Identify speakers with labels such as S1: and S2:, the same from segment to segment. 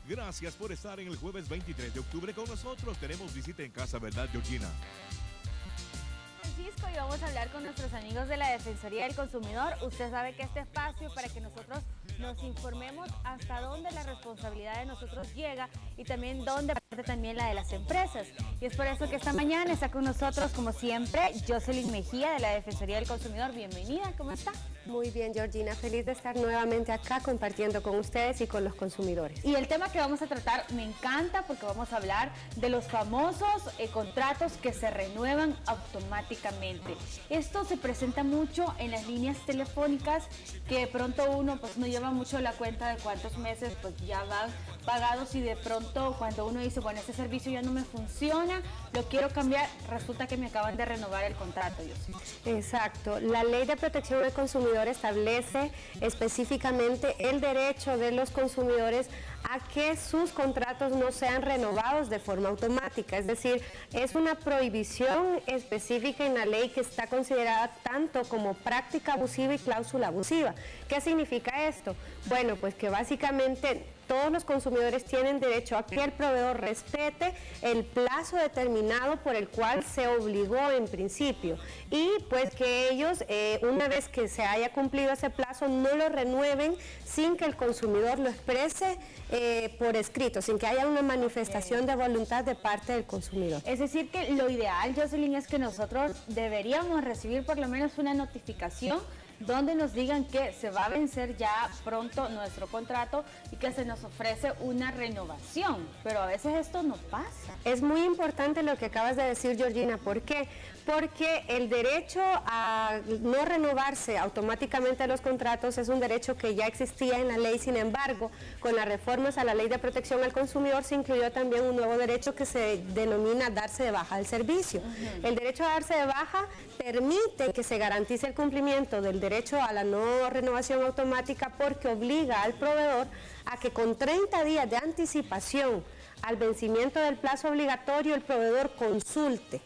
S1: Gracias por estar en el jueves 23 de octubre con nosotros. Tenemos visita en casa, ¿verdad, Georgina?
S2: Francisco, y vamos a hablar con nuestros amigos de la Defensoría del Consumidor. Usted sabe que este espacio para que nosotros nos informemos hasta dónde la responsabilidad de nosotros llega y también dónde parte también la de las empresas. Y es por eso que esta mañana está con nosotros, como siempre, Jocelyn Mejía de la Defensoría del Consumidor. Bienvenida, ¿cómo está?
S3: Muy bien, Georgina, feliz de estar nuevamente acá compartiendo con ustedes y con los consumidores.
S2: Y el tema que vamos a tratar me encanta porque vamos a hablar de los famosos contratos que se renuevan automáticamente. Esto se presenta mucho en las líneas telefónicas, que de pronto uno pues no lleva mucho la cuenta de cuántos meses pues ya van pagados, y de pronto cuando uno dice, bueno, este servicio ya no me funciona, lo quiero cambiar, resulta que me acaban de renovar el contrato.
S3: Exacto, la Ley de Protección del Consumidor establece específicamente el derecho de los consumidores a que sus contratos no sean renovados de forma automática, es decir, es una prohibición específica en la ley que está considerada tanto como práctica abusiva y cláusula abusiva. ¿Qué significa esto? Bueno, pues que básicamente todos los consumidores tienen derecho a que el proveedor respete el plazo determinado por el cual se obligó en principio, y pues que ellos, una vez que se haya cumplido ese plazo, no lo renueven sin que el consumidor lo exprese por escrito, sin que haya una manifestación de voluntad de parte del consumidor.
S2: Es decir, que lo ideal, Jocelyn, es que nosotros deberíamos recibir por lo menos una notificación donde nos digan que se va a vencer ya pronto nuestro contrato y que se nos ofrece una renovación, pero a veces esto no pasa.
S3: Es muy importante lo que acabas de decir, Georgina. ¿Por qué? Porque el derecho a no renovarse automáticamente los contratos es un derecho que ya existía en la ley. Sin embargo, con las reformas a la Ley de Protección al Consumidor se incluyó también un nuevo derecho que se denomina darse de baja del servicio. El derecho a darse de baja permite que se garantice el cumplimiento del derecho a la no renovación automática, porque obliga al proveedor a que con 30 días de anticipación al vencimiento del plazo obligatorio el proveedor consulte.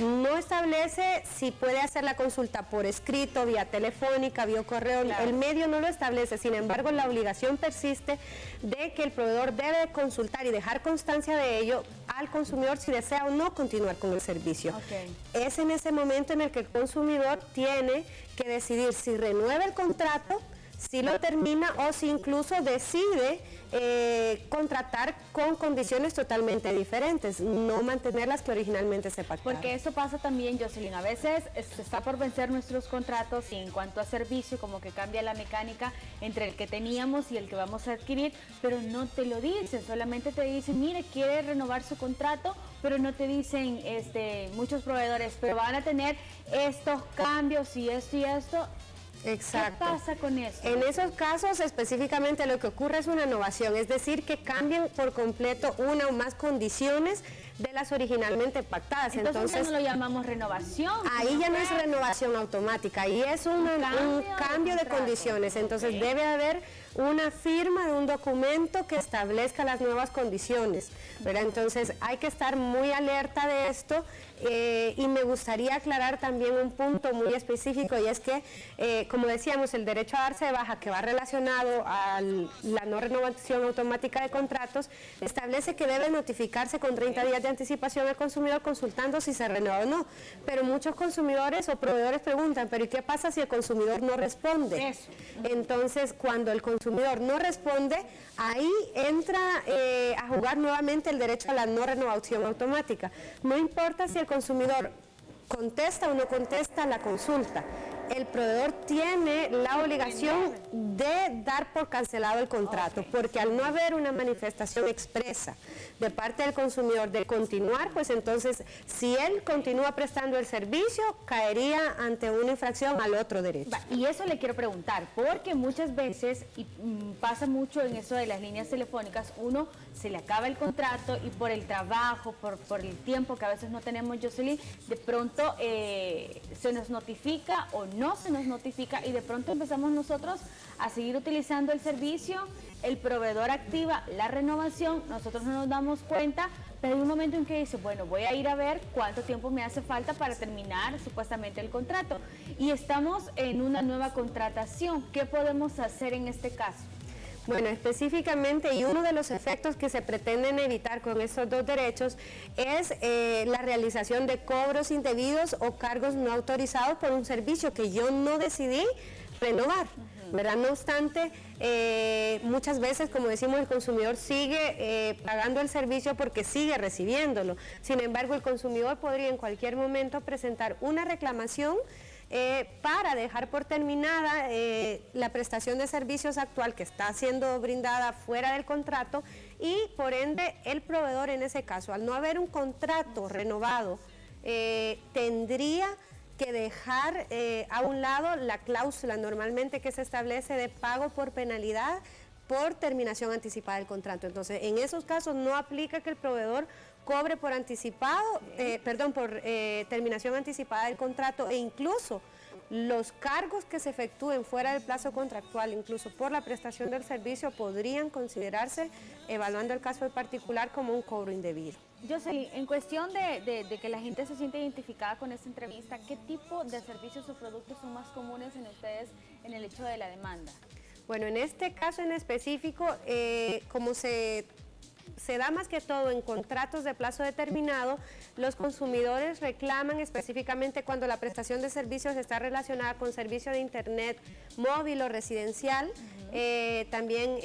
S3: No establece si puede hacer la consulta por escrito, vía telefónica, vía correo, claro. El medio no lo establece. Sin embargo, la obligación persiste de que el proveedor debe consultar y dejar constancia de ello al consumidor si desea o no continuar con el servicio.
S2: Okay.
S3: Es en ese momento en el que el consumidor tiene que decidir si renueva el contrato, si lo termina o si incluso decide contratar con condiciones totalmente diferentes, no mantener las que originalmente se pactaron.
S2: Porque eso pasa también, Jocelyn, a veces se está por vencer nuestros contratos y en cuanto a servicio como que cambia la mecánica entre el que teníamos y el que vamos a adquirir, pero no te lo dicen, solamente te dicen, mire, quiere renovar su contrato, pero no te dicen muchos proveedores, pero van a tener estos cambios y esto y esto.
S3: Exacto.
S2: ¿Qué pasa con eso?
S3: En esos casos específicamente lo que ocurre es una innovación, es decir, que cambian por completo una o más condiciones de las originalmente pactadas.
S2: Entonces no lo llamamos renovación.
S3: Ahí ya no es renovación automática, ahí es un cambio de condiciones. Entonces debe haber una firma de un documento que establezca las nuevas condiciones, ¿verdad? Entonces hay que estar muy alerta de esto, y me gustaría aclarar también un punto muy específico, y es que, como decíamos, el derecho a darse de baja, que va relacionado a la no renovación automática de contratos, establece que debe notificarse con 30 días de anticipación al consumidor consultando si se renueva o no. Pero muchos consumidores o proveedores preguntan, ¿pero y qué pasa si el consumidor no responde?
S2: Eso.
S3: Entonces, cuando el consumidor no responde, ahí entra a jugar nuevamente el derecho a la no renovación automática. No importa si el consumidor contesta o no contesta la consulta, el proveedor tiene la obligación de dar por cancelado el contrato, porque al no haber una manifestación expresa de parte del consumidor de continuar, pues entonces si él continúa prestando el servicio, caería ante una infracción al otro derecho.
S2: Y eso le quiero preguntar, porque muchas veces, y pasa mucho en eso de las líneas telefónicas, uno se le acaba el contrato y por el trabajo, por el tiempo que a veces no tenemos, Jocelyn, de pronto se nos notifica o no se nos notifica y de pronto empezamos nosotros a seguir utilizando el servicio, el proveedor activa la renovación, nosotros no nos damos cuenta, pero hay un momento en que dice, bueno, voy a ir a ver cuánto tiempo me hace falta para terminar supuestamente el contrato. Y estamos en una nueva contratación. ¿Qué podemos hacer en este caso?
S3: Bueno, específicamente, y uno de los efectos que se pretenden evitar con estos dos derechos es la realización de cobros indebidos o cargos no autorizados por un servicio que yo no decidí renovar, ¿verdad? No obstante, muchas veces, como decimos, el consumidor sigue pagando el servicio porque sigue recibiéndolo. Sin embargo, el consumidor podría en cualquier momento presentar una reclamación para dejar por terminada la prestación de servicios actual que está siendo brindada fuera del contrato y por ende el proveedor en ese caso, al no haber un contrato renovado, tendría que dejar a un lado la cláusula normalmente que se establece de pago por penalidad por terminación anticipada del contrato. Entonces, en esos casos no aplica que el proveedor cobre por anticipado, por terminación anticipada del contrato, e incluso los cargos que se efectúen fuera del plazo contractual, incluso por la prestación del servicio, podrían considerarse, evaluando el caso del particular, como un cobro indebido.
S2: Jocelyn, en cuestión de que la gente se siente identificada con esta entrevista, ¿qué tipo de servicios o productos son más comunes en ustedes en el hecho de la demanda?
S3: Bueno, en este caso en específico, como se da más que todo en contratos de plazo determinado, los consumidores reclaman específicamente cuando la prestación de servicios está relacionada con servicio de internet móvil o residencial, también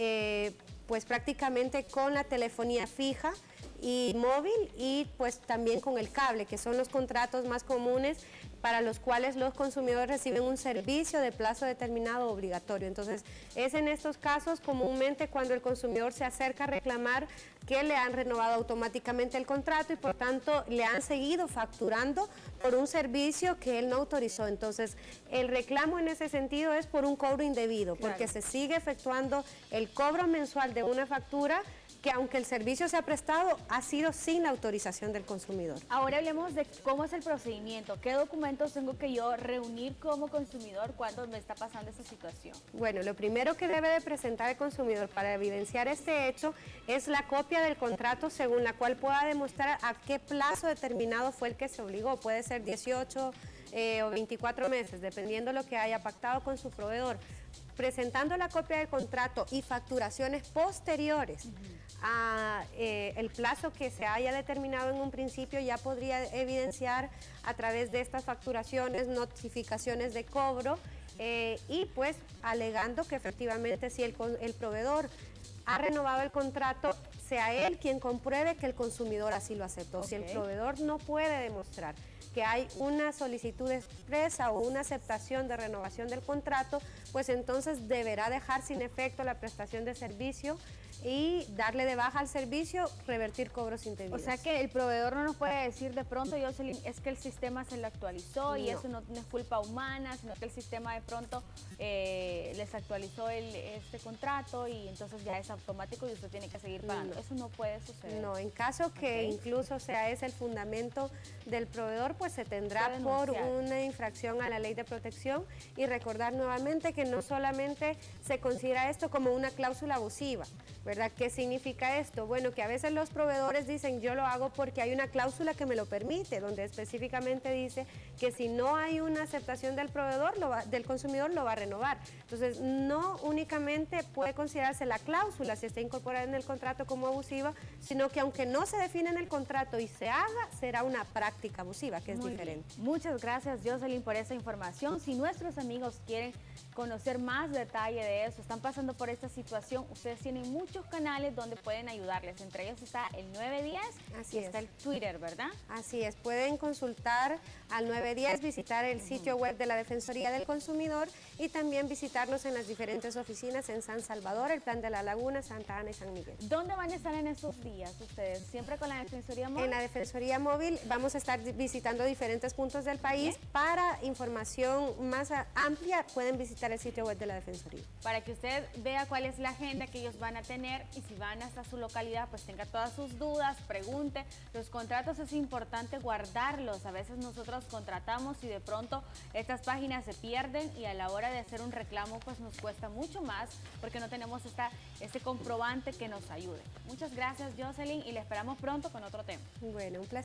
S3: pues prácticamente con la telefonía fija y móvil, y pues también con el cable, que son los contratos más comunes para los cuales los consumidores reciben un servicio de plazo determinado obligatorio. Entonces, es en estos casos comúnmente cuando el consumidor se acerca a reclamar que le han renovado automáticamente el contrato y por tanto le han seguido facturando por un servicio que él no autorizó. Entonces, el reclamo en ese sentido es por un cobro indebido, porque se sigue efectuando el cobro mensual de una factura que, aunque el servicio se ha prestado, ha sido sin la autorización del consumidor.
S2: Ahora hablemos de cómo es el procedimiento. ¿Qué documentos tengo que yo reunir como consumidor cuando me está pasando esta situación?
S3: Bueno, lo primero que debe de presentar el consumidor para evidenciar este hecho es la copia del contrato según la cual pueda demostrar a qué plazo determinado fue el que se obligó. Puede ser 18 o 24 meses, dependiendo de lo que haya pactado con su proveedor. Presentando la copia del contrato y facturaciones posteriores a el plazo que se haya determinado en un principio, ya podría evidenciar a través de estas facturaciones notificaciones de cobro y pues alegando que efectivamente si el proveedor ha renovado el contrato, sea él quien compruebe que el consumidor así lo aceptó. Si el proveedor no puede demostrar que hay una solicitud expresa o una aceptación de renovación del contrato, pues entonces deberá dejar sin efecto la prestación de servicio y darle de baja al servicio, revertir cobros indebidos.
S2: O sea que el proveedor no nos puede decir de pronto, Jocelyn, es que el sistema se lo actualizó y eso no es culpa humana, sino que el sistema de pronto les actualizó este contrato y entonces ya es automático y usted tiene que seguir pagando. Eso no puede suceder.
S3: No, en caso que incluso sea ese el fundamento del proveedor, pues se tendrá por una infracción a la ley de protección, y recordar nuevamente que no solamente se considera esto como una cláusula abusiva, ¿verdad? ¿Qué significa esto? Bueno, que a veces los proveedores dicen yo lo hago porque hay una cláusula que me lo permite, donde específicamente dice que si no hay una aceptación del proveedor, del consumidor, lo va a renovar. Entonces, no únicamente puede considerarse la cláusula si está incorporada en el contrato como abusiva, sino que aunque no se define en el contrato y se haga, será una práctica abusiva, que es diferente.
S2: Muchas gracias, Jocelyn, por esa información. Si nuestros amigos quieren conocer más detalle de eso, están pasando por esta situación, ustedes tienen muchos canales donde pueden ayudarles. Entre ellos está el 910 y está el Twitter, ¿verdad?
S3: Así es, pueden consultar al 910, visitar el sitio web de la Defensoría del Consumidor y también visitarnos en las diferentes oficinas en San Salvador, el Plan de la Laguna, Santa Ana y San Miguel.
S2: ¿Dónde van a estar en estos días ustedes? ¿Siempre con la Defensoría Móvil?
S3: En la Defensoría Móvil vamos a estar visitando diferentes puntos del país. Para información más amplia pueden visitar el sitio web de la Defensoría.
S2: Para que usted vea cuál es la agenda que ellos van a tener y si van hasta su localidad, pues tenga todas sus dudas, pregunte. Los contratos es importante guardarlos. A veces nosotros contratamos y de pronto estas páginas se pierden y a la hora de hacer un reclamo pues nos cuesta mucho más porque no tenemos este comprobante que nos ayude. Muchas gracias, Jocelyn, y le esperamos pronto con otro tema.
S3: Bueno, un placer.